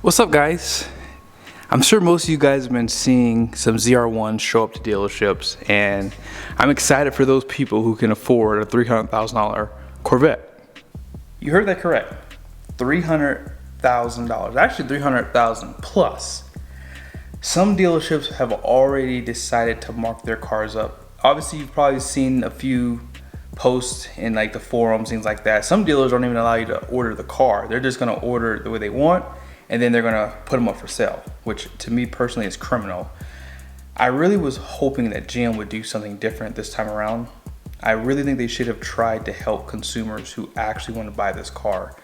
What's up, guys? I'm sure most of you guys have been seeing some ZR1 show up to dealerships, and I'm excited for those people who can afford a $300,000 Corvette. You heard that correct. $300,000, actually $300,000 plus. Some dealerships have already decided to mark their cars up. Obviously, you've probably seen a few posts in like the forums, things like that. Some dealers don't even allow you to order the car. They're just gonna order it the way they want, and then they're gonna put them up for sale, which to me personally is criminal. I really was hoping that GM would do something different this time around. I really think they should have tried to help consumers who actually want to buy this car.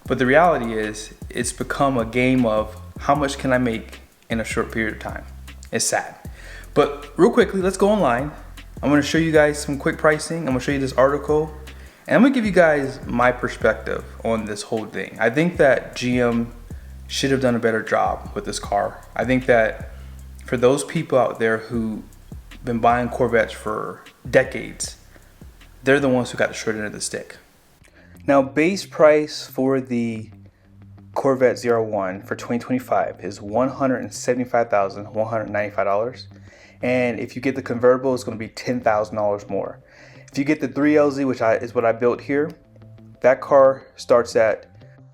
But the reality is, it's become a game of how much can I make in a short period of time. It's sad. But real quickly, let's go online. I'm gonna show you guys some quick pricing. I'm gonna show you this article, and I'm gonna give you guys my perspective on this whole thing. I think that GM should have done a better job with this car. I think that for those people out there who've been buying Corvettes for decades, they're the ones who got the short end of the stick. Now, base price for the Corvette ZR1 for 2025 is $175,195. And if you get the convertible, it's gonna be $10,000 more. If you get the 3LZ, which is what I built here, that car starts at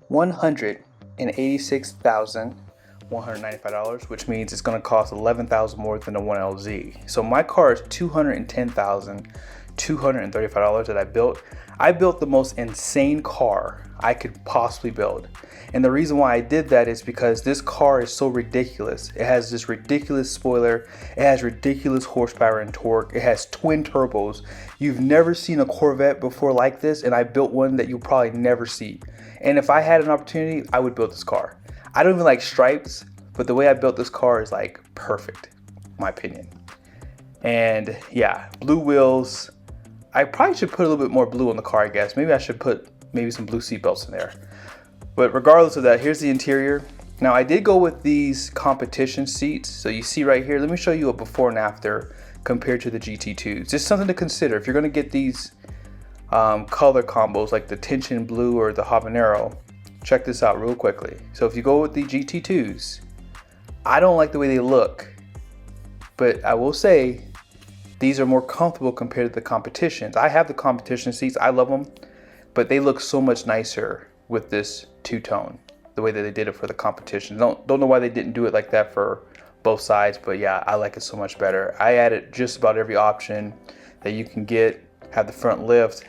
$186,195, which means it's gonna cost $11,000 more than the 1LZ. So my car is $210,235 that I built. I built the most insane car I could possibly build. And the reason why I did that is because this car is so ridiculous. It has this ridiculous spoiler. It has ridiculous horsepower and torque. It has twin turbos. You've never seen a Corvette before like this, and I built one that you'll probably never see. And if I had an opportunity, I would build this car. I don't even like stripes, but the way I built this car is like perfect, in my opinion. And yeah, blue wheels. I probably should put a little bit more blue on the car, I guess. Maybe I should put some blue seat belts in there. But regardless of that, here's the interior. Now, I did go with these competition seats. So you see right here, let me show you a before and after compared to the GT2s. Just something to consider. If you're gonna get these color combos like the tension blue or the habanero, check this out real quickly. So if you go with the GT2s, I don't like the way they look, but I will say these are more comfortable compared to the competitions. I have the competition seats, I love them, but they look so much nicer with this two-tone, the way that they did it for the competition. Don't know why they didn't do it like that for both sides, but yeah, I like it so much better. I added just about every option that you can get. Have the front lift.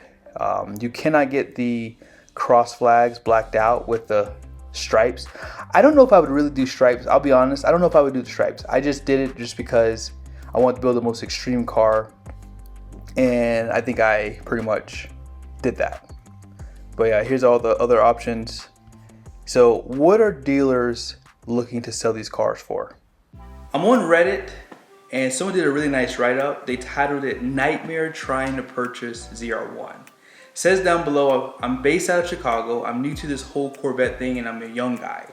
You cannot get the cross flags blacked out with the stripes. I don't know if I would really do stripes. I'll be honest. I don't know if I would do the stripes. I just did it just because I want to build the most extreme car, and I think I pretty much did that. But yeah, here's all the other options. So what are dealers looking to sell these cars for? I'm on Reddit, and someone did a really nice write-up. They titled it "Nightmare Trying to Purchase ZR1." It says down below, I'm based out of Chicago. I'm new to this whole Corvette thing, and I'm a young guy.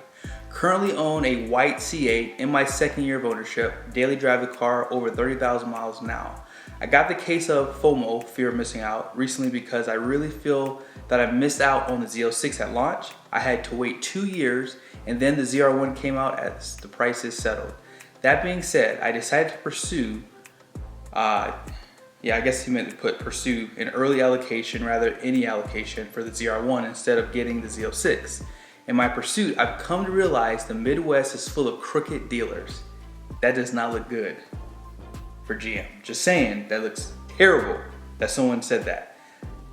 Currently own a white C8 in my second year of ownership. Daily drive the car over 30,000 miles now. I got the case of FOMO, fear of missing out, recently because I really feel that I missed out on the Z06 at launch. I had to wait 2 years, and then the ZR1 came out as the prices settled. That being said, I decided to pursue, I guess he meant to put pursue an early allocation, rather any allocation for the ZR1 instead of getting the Z06. In my pursuit, I've come to realize the Midwest is full of crooked dealers. That does not look good for GM. Just saying, that looks terrible that someone said that.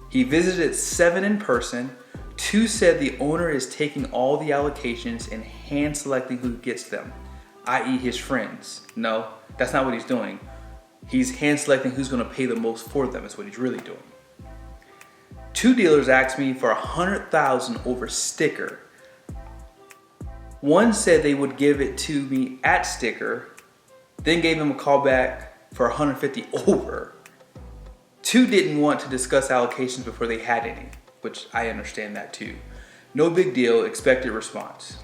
He visited 7 in person. 2 said the owner is taking all the allocations and hand selecting who gets them, i.e. his friends. No, that's not what he's doing. He's hand selecting who's gonna pay the most for them is what he's really doing. 2 dealers asked me for $100,000 over sticker. 1 said they would give it to me at sticker, then gave him a call back for $150 over. 2 didn't want to discuss allocations before they had any, which I understand that too. No big deal, expected response.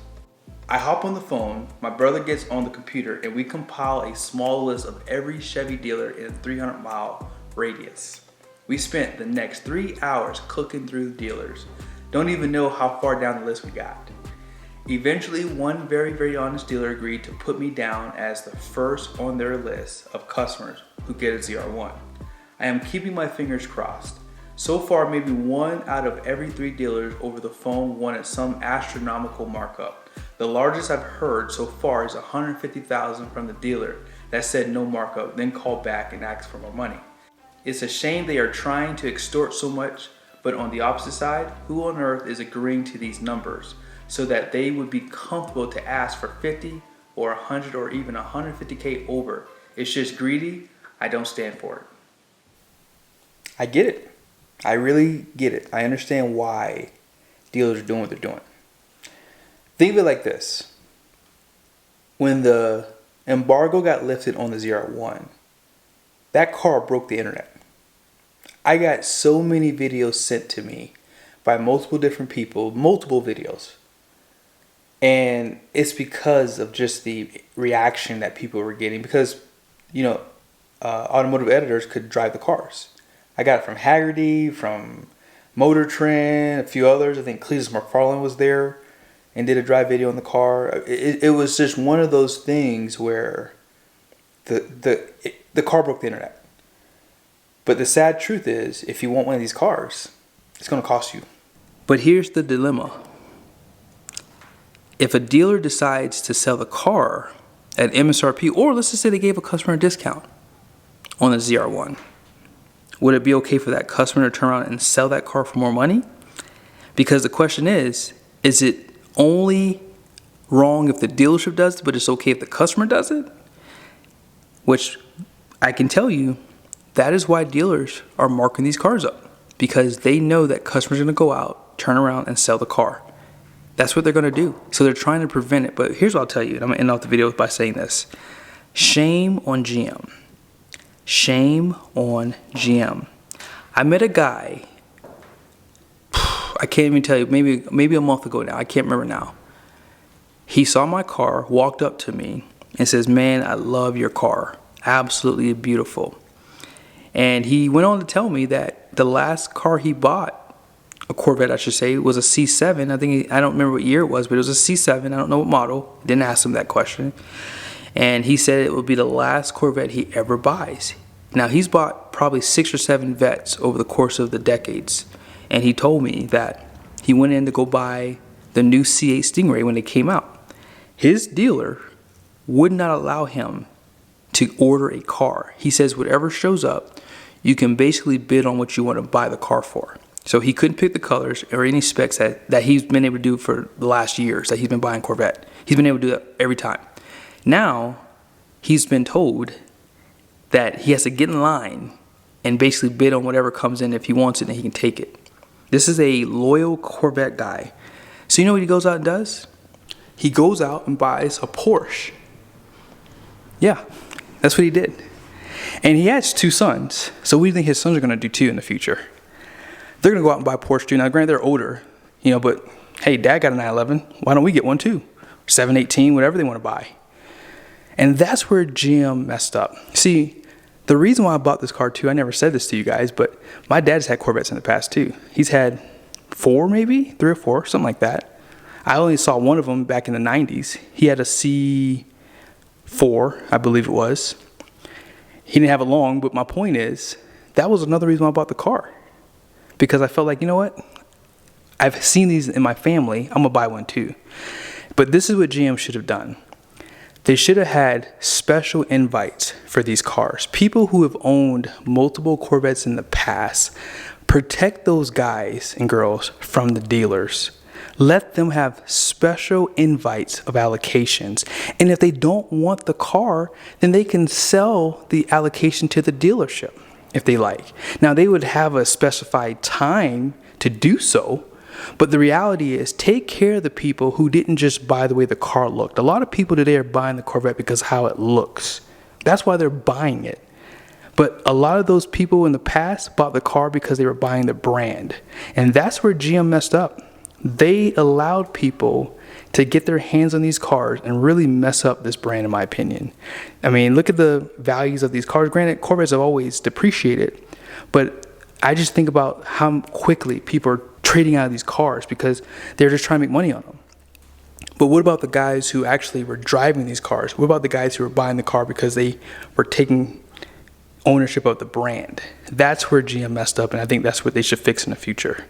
I hop on the phone, my brother gets on the computer, and we compile a small list of every Chevy dealer in a 300-mile radius. We spent the next 3 hours cooking through the dealers. Don't even know how far down the list we got. Eventually, one very honest dealer agreed to put me down as the first on their list of customers who get a ZR1. I am keeping my fingers crossed. So far, maybe 1 out of every 3 dealers over the phone wanted some astronomical markup. The largest I've heard so far is $150,000 from the dealer that said no markup, then called back and asked for more money. It's a shame they are trying to extort so much, but on the opposite side, who on earth is agreeing to these numbers so that they would be comfortable to ask for 50 or 100 or even 150K over? It's just greedy. I don't stand for it. I get it. I really get it. I understand why dealers are doing what they're doing. Think of it like this. When the embargo got lifted on the ZR1, that car broke the internet. I got so many videos sent to me by multiple different people, multiple videos. And it's because of just the reaction that people were getting because, automotive editors could drive the cars. I got it from Haggerty, from Motor Trend, a few others. I think Cletus McFarlane was there and did a drive video on the car. It was just one of those things where the car broke the internet. But the sad truth is, if you want one of these cars, it's going to cost you. But here's the dilemma. If a dealer decides to sell the car at MSRP, or let's just say they gave a customer a discount on the ZR1, would it be okay for that customer to turn around and sell that car for more money? Because the question is it only wrong if the dealership does it, but it's okay if the customer does it? Which I can tell you, that is why dealers are marking these cars up, because they know that customers are going to go out, turn around, and sell the car. That's what they're going to do. So they're trying to prevent it. But here's what I'll tell you, and I'm going to end off the video by saying this. Shame on GM. Shame on GM. I met a guy, I can't even tell you, maybe a month ago now. I can't remember now. He saw my car, walked up to me, and says, "Man, I love your car. Absolutely beautiful." And he went on to tell me that the last car he bought, a Corvette I should say, was a C7. I don't remember what year it was, but it was a C7. I don't know what model. Didn't ask him that question. And he said it would be the last Corvette he ever buys. Now, he's bought probably 6 or 7 Vettes over the course of the decades. And he told me that he went in to go buy the new C8 Stingray when it came out. His dealer would not allow him to order a car. He says whatever shows up, you can basically bid on what you want to buy the car for. So he couldn't pick the colors or any specs that he's been able to do for the last years that he's been buying Corvette. He's been able to do that every time. Now, he's been told that he has to get in line and basically bid on whatever comes in. If he wants it, then he can take it. This is a loyal Corvette guy. So you know what he goes out and does? He goes out and buys a Porsche. Yeah, that's what he did. And he has 2 sons. So what do you think his sons are going to do too in the future? They're going to go out and buy a Porsche too. Now, granted, they're older, but hey, Dad got a 911. Why don't we get one too? 718, whatever they want to buy. And that's where GM messed up. See, the reason why I bought this car too, I never said this to you guys, but my dad's had Corvettes in the past too. He's had 4 maybe, 3 or 4, something like that. I only saw one of them back in the 90s. He had a C4, I believe it was. He didn't have it long, but my point is, that was another reason why I bought the car. Because I felt like, you know what? I've seen these in my family. I'm going to buy one too. But this is what GM should have done. They should have had special invites for these cars. People who have owned multiple Corvettes in the past, protect those guys and girls from the dealers. Let them have special invites of allocations. And if they don't want the car, then they can sell the allocation to the dealership if they like. Now, they would have a specified time to do so, but the reality is, take care of the people who didn't just buy the way the car looked. A lot of people today are buying the Corvette because of how it looks. That's why they're buying it. But a lot of those people in the past bought the car because they were buying the brand. And that's where GM messed up. They allowed people to get their hands on these cars and really mess up this brand, in my opinion. I mean, look at the values of these cars. Granted, Corvettes have always depreciated, but I just think about how quickly people are trading out of these cars because they're just trying to make money on them. But what about the guys who actually were driving these cars? What about the guys who were buying the car because they were taking ownership of the brand? That's where GM messed up, and I think that's what they should fix in the future.